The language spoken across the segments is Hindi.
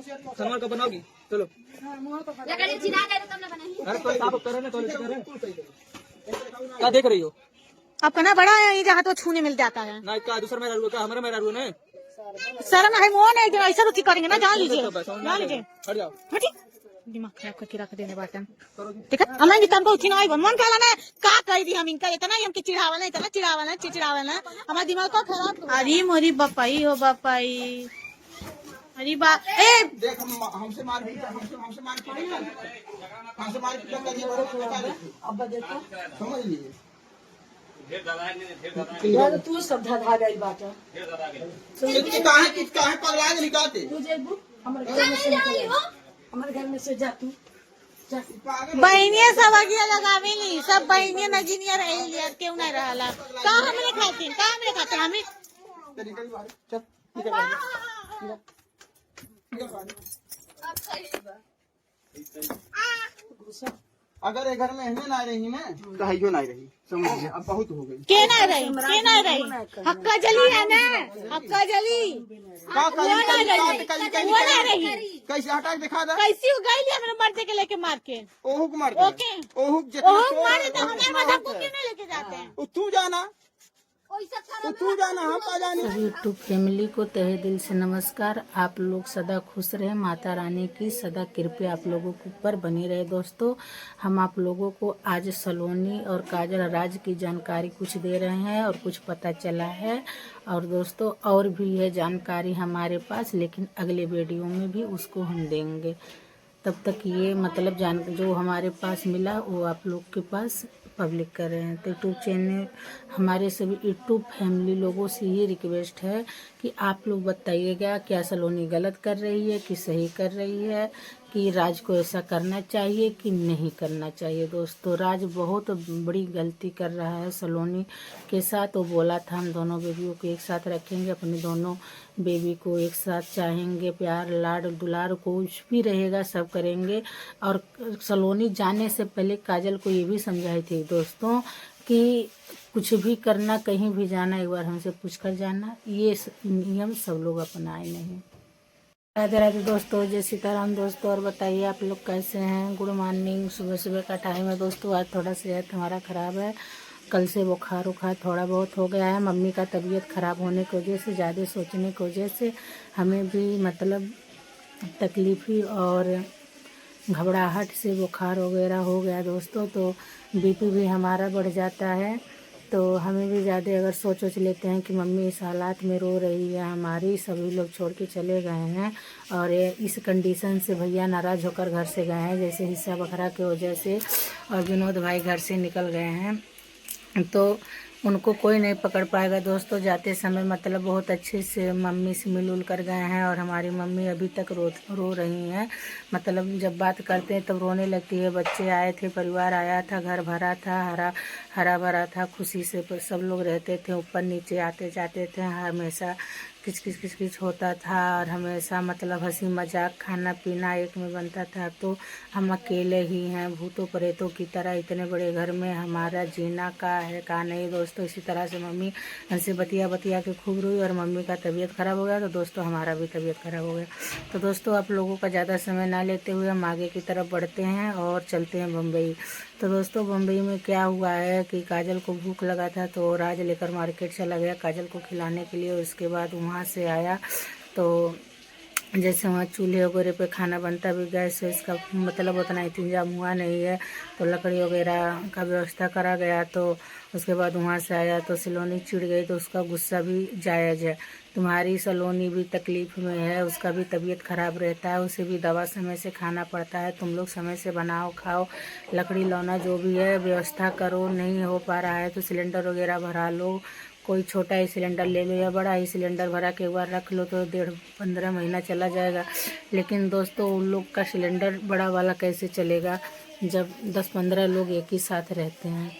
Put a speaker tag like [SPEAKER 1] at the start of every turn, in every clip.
[SPEAKER 1] सामान का बनाओगी चलो क्या देख रही हो?
[SPEAKER 2] आपका ना बड़ा है जहाँ तो छूने मिल जाता है
[SPEAKER 1] ना क्या दूसरा मेरा रुआ, क्या हमारा मेरा रुआ नहीं
[SPEAKER 2] शर्म है वो नहीं ऐसा तो ठीक करेंगे ना जान लीजिए जान लीजिए
[SPEAKER 1] हट जाओ।
[SPEAKER 2] दिमाग खराब करके रख देने बात ठीक है हमें भी तनको उठी ना आई मन कहला ना का कह दी हम इनका इतना हम के चिढ़ावल है इतना चिढ़ावल है चिढ़ावल है हमारा दिमाग को खराब अरे मोरी बपाई हो बपाई अरे बा ए
[SPEAKER 3] देख हमसे मार अब देखो समझ लीजिए यार तू सब धधा गई बात कितना है पगला के निकालते हमारे घर में से जा तू
[SPEAKER 2] बहनिया सब आगे लगावे नहीं सब बहनिया नजीनिया रहे क्यों नहीं रहला का हमने खाते हमें
[SPEAKER 3] अगर घर में हमें ना रही ना कहियो ना रही समझिए अब बहुत हो गई
[SPEAKER 2] के ना रही हक्का जली है ना हक्का जली
[SPEAKER 3] कैसे हटा के दिखा दे
[SPEAKER 2] कैसी हो गई मेरे मर्दे के लेके मार के
[SPEAKER 3] ओहुक मार
[SPEAKER 2] ओके
[SPEAKER 3] ओहुक
[SPEAKER 2] मारे तो हमारे मदद को क्यों नहीं लेके जाते हैं
[SPEAKER 3] तू जाना तू जाना हम आ जाने।
[SPEAKER 4] यूट्यूब फैमिली को तहे दिल से नमस्कार। आप लोग सदा खुश रहे, माता रानी की सदा कृपा आप लोगों के ऊपर बनी रहे। दोस्तों हम आप लोगों को आज सलोनी और काजल राज की जानकारी कुछ दे रहे हैं और कुछ पता चला है और दोस्तों और भी है जानकारी हमारे पास, लेकिन अगले वीडियो में भी उसको हम देंगे। तब तक ये मतलब जो हमारे पास मिला वो आप लोग के पास पब्लिक कर रहे हैं। तो यूट्यूब चैनल हमारे सभी यूट्यूब फैमिली लोगों से ये रिक्वेस्ट है कि आप लोग बताइएगा क्या सलोनी गलत कर रही है कि सही कर रही है, कि राज को ऐसा करना चाहिए कि नहीं करना चाहिए। दोस्तों राज बहुत बड़ी गलती कर रहा है सलोनी के साथ। वो बोला था हम दोनों बेबियों को एक साथ रखेंगे, अपने दोनों बेबी को एक साथ चाहेंगे, प्यार लाड दुलार कुछ भी रहेगा सब करेंगे। और सलोनी जाने से पहले काजल को ये भी समझाई थी दोस्तों कि कुछ भी करना कहीं भी जाना एक बार हमसे पूछ कर जाना, ये नियम सब लोग अपनाए नहीं। राधे राधे दोस्तों, जय सीताराम दोस्तों। और बताइए आप लोग कैसे हैं? Good morning. सुबह का टाइम है दोस्तों। आज थोड़ा सेहत हमारा ख़राब है, कल से बुखार थोड़ा बहुत हो गया है। मम्मी का तबीयत ख़राब होने की वजह से, ज़्यादा सोचने की वजह से हमें भी मतलब तकलीफ़ी और घबराहट से बुखार वगैरह हो गया दोस्तों। तो बीपी भी हमारा बढ़ जाता है, तो हमें भी ज़्यादा अगर सोच लेते हैं कि मम्मी इस हालात में रो रही है, हमारी सभी लोग छोड़ के चले गए हैं और इस कंडीशन से भैया नाराज़ होकर घर से गए हैं, जैसे हिस्सा बखरा की वजह से, और विनोद भाई घर से निकल गए हैं, तो उनको कोई नहीं पकड़ पाएगा दोस्तों। जाते समय मतलब बहुत अच्छे से मम्मी से मिल कर गए हैं और हमारी मम्मी अभी तक रो रही हैं। मतलब जब बात करते हैं तब रोने लगती है। बच्चे आए थे, परिवार आया था, घर भरा था, हरा भरा था, खुशी से सब लोग रहते थे, ऊपर नीचे आते जाते थे, हमेशा किच होता था और हमेशा मतलब हंसी मजाक खाना पीना एक में बनता था। तो हम अकेले ही हैं भूतों प्रेतों की तरह, इतने बड़े घर में हमारा जीना का है का नहीं दोस्तों। इसी तरह से मम्मी हमसे बतिया के खूब रोई और मम्मी का तबीयत ख़राब हो गया, तो दोस्तों हमारा भी तबीयत ख़राब हो गया। तो दोस्तों आप लोगों का ज़्यादा समय ना लेते हुए हम आगे की तरफ बढ़ते हैं और चलते हैं बम्बई। तो दोस्तों बम्बई में क्या हुआ है कि काजल को भूख लगा था तो राज लेकर मार्केट चला गया काजल को खिलाने के लिए। उसके बाद वहाँ से आया तो जैसे वहाँ चूल्हे वगैरह पे खाना बनता भी, गैस इसका मतलब उतना इंतजाम हुआ नहीं है, तो लकड़ी वगैरह का व्यवस्था करा गया। तो उसके बाद वहाँ से आया तो सलोनी चिढ़ गई, तो उसका गुस्सा भी जायज़ है। तुम्हारी सलोनी भी तकलीफ़ में है, उसका भी तबीयत ख़राब रहता है, उसे भी दवा समय से खाना पड़ता है। तुम लोग समय से बनाओ खाओ, लकड़ी लौना जो भी है व्यवस्था करो। नहीं हो पा रहा है तो सिलेंडर वगैरह भरा लो, कोई छोटा ही सिलेंडर ले लो या बड़ा ही सिलेंडर भरा के एक बार रख लो तो 15 महीना चला जाएगा। लेकिन दोस्तों उन लोग का सिलेंडर बड़ा वाला कैसे चलेगा जब 10-15 लोग एक ही साथ रहते हैं।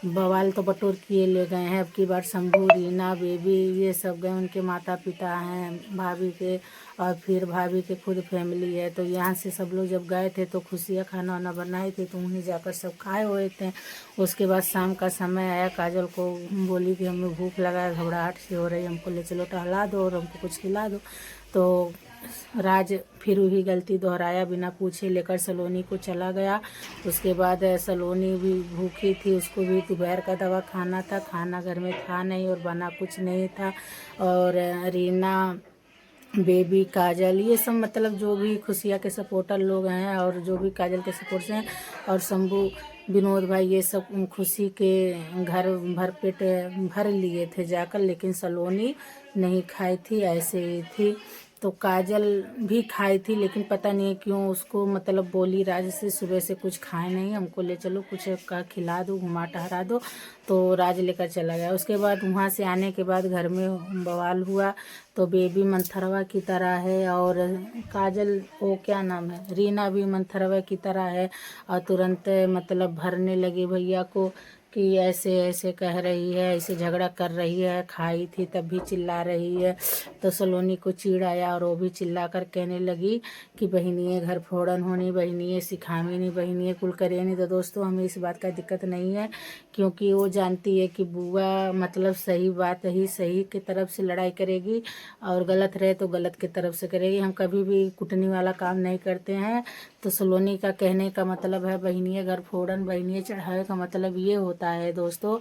[SPEAKER 4] बवाल तो बटोर किए ले गए हैं। अब की बार शंभू, रीना, बेबी ये सब गए, उनके माता पिता हैं भाभी के, और फिर भाभी के खुद फैमिली है। तो यहाँ से सब लोग जब गए थे तो खुशियाँ खाना वाना बनाए थे, तो उन्हें जाकर सब खाए हुए थे। उसके बाद शाम का समय आया, काजल को बोली कि हमें भूख लगा है, घबराहट सी हो रही, हमको ले चलो टहला दो और हमको कुछ खिला दो। तो राज फिर वही गलती दोहराया, बिना पूछे लेकर सलोनी को चला गया। उसके बाद सलोनी भी भूखी थी, उसको भी दोपहर का दवा खाना था, खाना घर में था नहीं और बना कुछ नहीं था। और रीना, बेबी, काजल, ये सब मतलब जो भी खुशिया के सपोर्टर लोग हैं और जो भी काजल के सपोर्ट हैं और शंभू, विनोद भाई, ये सब खुशी के घर भर पेट भर लिए थे जाकर, लेकिन सलोनी नहीं खाई थी, ऐसे ही थी। तो काजल भी खाई थी, लेकिन पता नहीं क्यों उसको मतलब बोली राज से सुबह से कुछ खाए नहीं, हमको ले चलो, कुछ का खिला दो, घुमा टहरा दो। तो राज लेकर चला गया। उसके बाद वहाँ से आने के बाद घर में बवाल हुआ। तो बेबी मंथरवा की तरह है और काजल, वो क्या नाम है, रीना भी मंथरवा की तरह है। और तुरंत मतलब भरने लगी भैया को कि ऐसे ऐसे कह रही है, ऐसे झगड़ा कर रही है, खाई थी तब भी चिल्ला रही है। तो सलोनी को चिढ़ आया और वो भी चिल्ला कर कहने लगी कि बहनिए घर फोड़न होनी, बहनिए सिखावी नहीं, बहनिए कुल करे नहीं। तो दोस्तों हमें इस बात का दिक्कत नहीं है, क्योंकि वो जानती है कि बुआ मतलब सही बात ही सही की तरफ से लड़ाई करेगी और गलत रहे तो गलत की तरफ से करेगी। हम कभी भी कुटनी वाला काम नहीं करते हैं। तो सलोनी का कहने का मतलब है बहनिए घर फोड़न, बहनिए चढ़ावे का मतलब ये होता है दोस्तों,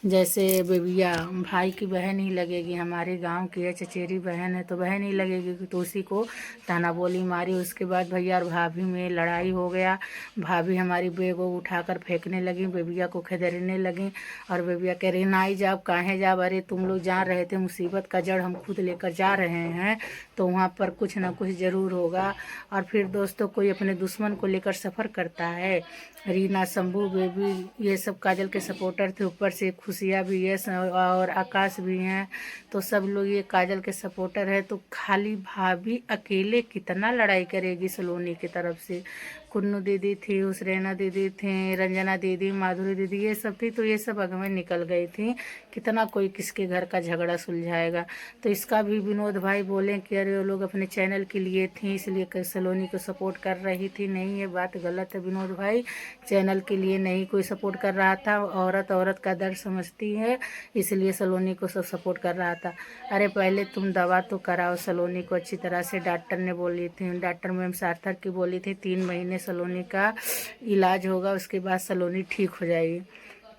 [SPEAKER 4] जैसे बेबिया भाई की बहन ही लगेगी, हमारे गांव की है, चचेरी बहन है तो बहन ही लगेगी, तो उसी को ताना बोली मारी। उसके बाद भैया और भाभी में लड़ाई हो गया। भाभी हमारी बेग को उठाकर फेंकने लगी, बेबिया को खदेड़ने लगी और बेबिया कह रही ना ही जाओ, काहे जाओ, अरे तुम लोग जा रहे थे, मुसीबत का जड़ हम खुद लेकर जा रहे हैं, तो वहाँ पर कुछ ना कुछ ज़रूर होगा। और फिर दोस्तों कोई अपने दुश्मन को लेकर सफ़र करता है। रीना, शंभू, बेबी ये सब काजल के सपोर्टर थे, ऊपर से खुशियाँ भी है और आकाश भी हैं, तो सब लोग ये काजल के सपोर्टर है। तो खाली भाभी अकेले कितना लड़ाई करेगी सलोनी की तरफ से। कुन्नू दीदी थी, उसरेना दीदी थी, रंजना दीदी, माधुरी दीदी, ये सब थी, तो ये सब अग में निकल गई थी। कितना कोई किसके घर का झगड़ा सुलझाएगा। तो इसका भी विनोद भाई बोले कि अरे वो लोग अपने चैनल के लिए थी, इसलिए सलोनी को सपोर्ट कर रही थी। नहीं, ये बात गलत है विनोद भाई, चैनल के लिए नहीं कोई सपोर्ट कर रहा था। औरत औरत का दर्द समझती है, इसलिए सलोनी को सब सपोर्ट कर रहा था। अरे पहले तुम दवा तो कराओ सलोनी को अच्छी तरह से, डॉक्टर ने बोली थी, डॉक्टर मैम सार्थक की बोली थी 3 महीने सलोनी का इलाज होगा, उसके बाद सलोनी ठीक हो जाएगी।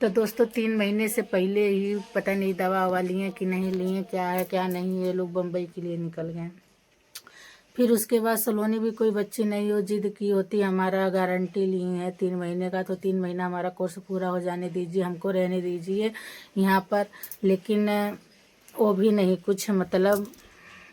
[SPEAKER 4] तो दोस्तों 3 महीने से पहले ही पता नहीं दवा ववा लिए कि नहीं लिए, क्या है क्या नहीं, ये लोग बम्बई के लिए निकल गए। फिर उसके बाद सलोनी भी कोई बच्ची नहीं हो, जिद की होती, हमारा गारंटी ली है 3 महीने का, तो 3 महीना हमारा कोर्स पूरा हो जाने दीजिए, हमको रहने दीजिए यहाँ पर। लेकिन वो भी नहीं कुछ मतलब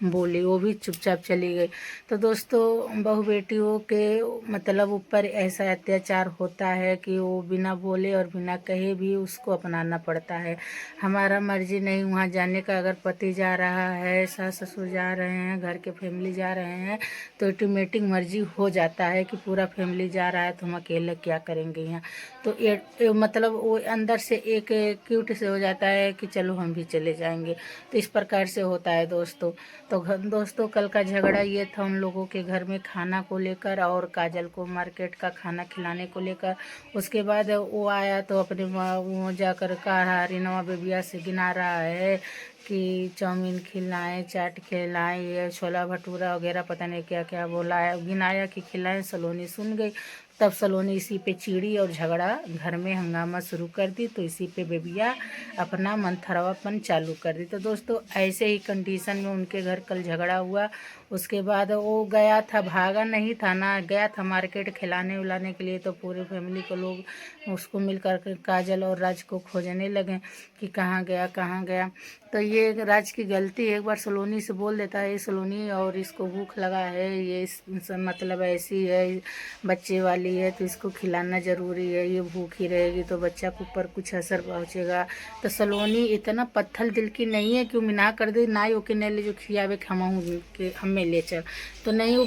[SPEAKER 4] बोली, वो भी चुपचाप चली गई। तो दोस्तों बहू बेटियों के मतलब ऊपर ऐसा अत्याचार होता है कि वो बिना बोले और बिना कहे भी उसको अपनाना पड़ता है। हमारा मर्जी नहीं वहाँ जाने का, अगर पति जा रहा है, सास ससुर जा रहे हैं, घर के फैमिली जा रहे हैं, तो ऑटोमेटिक मर्जी हो जाता है कि पूरा फैमिली जा रहा है तो हम अकेले क्या करेंगे यहाँ। तो मतलब वो अंदर से एक क्यूट से हो जाता है कि चलो हम भी चले जाएंगे। तो इस प्रकार से होता है दोस्तों। तो दोस्तों कल का झगड़ा ये था उन लोगों के घर में खाना को लेकर और काजल को मार्केट का खाना खिलाने को लेकर। उसके बाद वो आया तो अपने वो जाकर कहा रीनवा बेबिया से गिना रहा है कि चाउमीन खिलाएं, चाट खिलाएं, ये छोला भटूरा वगैरह पता नहीं क्या क्या बोला है, गिनाया कि खिलाएं। सलोनी सुन गई, तब सलोनी इसी पे चिड़ी और झगड़ा घर में हंगामा शुरू कर दी। तो इसी पे बेबिया अपना मंथरवापन चालू कर दी। तो दोस्तों ऐसे ही कंडीशन में उनके घर कल झगड़ा हुआ। उसके बाद वो गया था, भागा नहीं था ना, गया था मार्केट खिलाने उलाने के लिए। तो पूरे फैमिली को लोग उसको मिलकर काजल और राज को खोजने लगे कि कहाँ गया कहाँ गया। तो ये राज की गलती है, एक बार सलोनी से बोल देता है सलोनी और इसको भूख लगा है, ये मतलब ऐसी है बच्चे वाली है तो इसको खिलाना ज़रूरी है, ये भूखी रहेगी तो बच्चा के ऊपर कुछ असर पहुँचेगा। तो सलोनी इतना पत्थर दिल की नहीं है कि वो मिना कर दे ना, वो कि नहीं ले जो खियावे खमाऊँ कि हमें ले चल। तो नहीं वो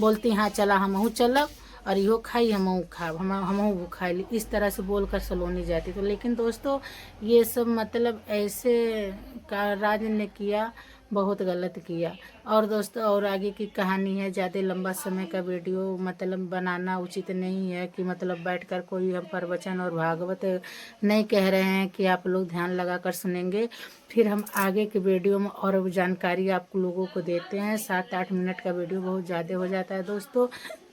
[SPEAKER 4] बोलती हाँ चला हमहूँ चलब और इहो खाई हमहूँ खाब, हमहूँ भूखाई, इस तरह से बोलकर सलोनी जाती। तो लेकिन दोस्तों ये सब मतलब ऐसे का राज ने किया, बहुत गलत किया। और दोस्तों और आगे की कहानी है, ज़्यादा लंबा समय का वीडियो मतलब बनाना उचित नहीं है कि मतलब बैठकर कोई हम प्रवचन और भागवत नहीं कह रहे हैं कि आप लोग ध्यान लगाकर सुनेंगे। फिर हम आगे के वीडियो में और जानकारी आप लोगों को देते हैं। 7-8 मिनट का वीडियो बहुत ज़्यादा हो जाता है दोस्तों।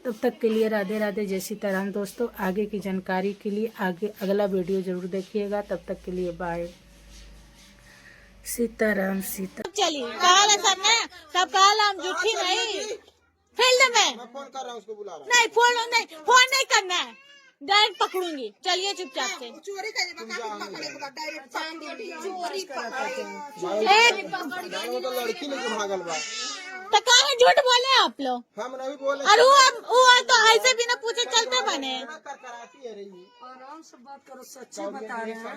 [SPEAKER 4] तब तक के लिए राधे राधे, जय सीताराम। दोस्तों आगे की जानकारी के लिए आगे अगला वीडियो जरूर देखिएगा। तब तक के लिए बाय। सीताराम सीता।
[SPEAKER 2] चलिए कहा सब कहा हम झूठी नहीं फील्ड में
[SPEAKER 3] मैं फोन कर रहा हूँ, उसको बुला रहा
[SPEAKER 2] नहीं फोन नहीं करना है, डायरेक्ट पकड़ूंगी। चलिए चुपचाप से
[SPEAKER 3] हूँ। तो लड़की लेके भागल बा।
[SPEAKER 2] तो कहा झूठ बोले आप लोग।
[SPEAKER 3] हम नहीं बोले।
[SPEAKER 2] और वो तो ऐसे बिना पूछे चलते बने।
[SPEAKER 3] कराती है रही।
[SPEAKER 5] आराम से बात करो, सच्ची बता रहे हैं।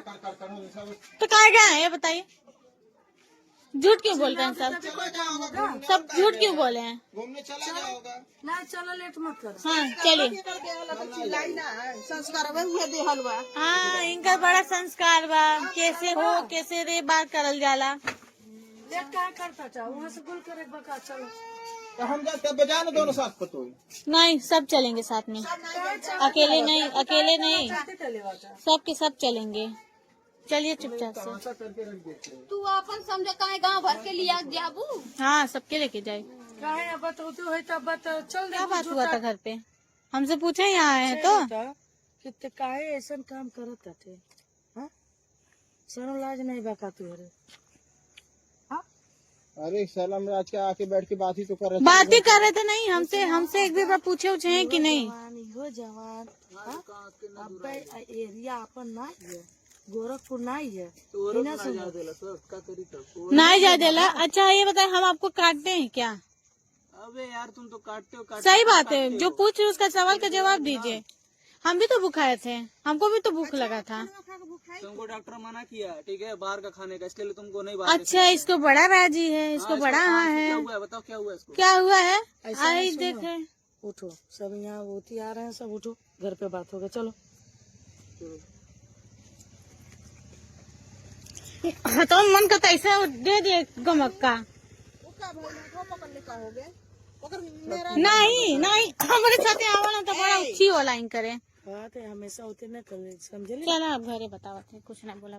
[SPEAKER 2] तो कहा गया है ये बताइए, झूठ क्यों बोल रहे हैं सब झूठ क्यों बोले हैं।
[SPEAKER 3] घूमने चला गया होगा।
[SPEAKER 5] नहीं चलो, लेट मत करो।
[SPEAKER 2] हाँ चलिए। हाँ इनका बड़ा संस्कार बा, कैसे हो कैसे रे बात करल जाला।
[SPEAKER 5] लेट क्या करता चाहो, वहाँ से गुल कर एक बका। चलो
[SPEAKER 3] तो हम जाते बजा ना दोनों साथ पतो।
[SPEAKER 2] नहीं सब चलेंगे साथ में, अकेले नहीं सबके सब चलेंगे। चलिए चुपचाप से।
[SPEAKER 6] तू अपन समझ काहे गांव भर के लिया जाबू।
[SPEAKER 2] हाँ सबके लेके जाए।
[SPEAKER 5] काहे अब तो है तब बत चल।
[SPEAKER 2] क्या बात हुआ था घर पे, हमसे पूछे यहाँ आए हैं तो।
[SPEAKER 5] कितने काहे ऐसा काम करत थे। हाँ शर्म लाज नहीं बका तू।
[SPEAKER 3] अरे सलाम राज के आके बैठ के बात ही तो कर रहे थे।
[SPEAKER 2] बात ही कर रहे थे। नहीं हमसे एक भी बार पूछे हैं कि नहीं।
[SPEAKER 5] हो जवान अब एरिया अपन ना है, गोरखपुर नहीं है।
[SPEAKER 2] नहीं जा देला। अच्छा ये बताए हम आपको काटते हैं क्या।
[SPEAKER 1] अबे यार तुम तो काटते हो।
[SPEAKER 2] सही बात है, जो पूछ रहे उसका सवाल का जवाब दीजिए। हम भी तो भूखाए थे, हमको भी तो भूख लगा था।
[SPEAKER 1] तुमको डॉक्टर मना किया ठीक है बाहर का खाने का, इसलिए तुमको नहीं बाहर।
[SPEAKER 2] अच्छा इसको बड़ा राजी है, इसको बड़ा हाँ है।
[SPEAKER 1] क्या हुआ है बताओ, क्या हुआ है इसको।
[SPEAKER 2] क्या हुआ है
[SPEAKER 5] ऐसा
[SPEAKER 2] आई
[SPEAKER 5] नहीं
[SPEAKER 2] देखे।
[SPEAKER 5] उठो सब, यहाँ होती आ रहे हैं सब। उठो घर पे बात होगा। चलो
[SPEAKER 2] हाँ तो मन का ऐसे दे दिए गमक का। नहीं हमारे साथ आवा तो बड़ा अच्छी ऑनलाइन करे।
[SPEAKER 5] बात है हमेशा होते न कर समझे।
[SPEAKER 2] चलो आप घरे बताओ, कुछ ना बोला।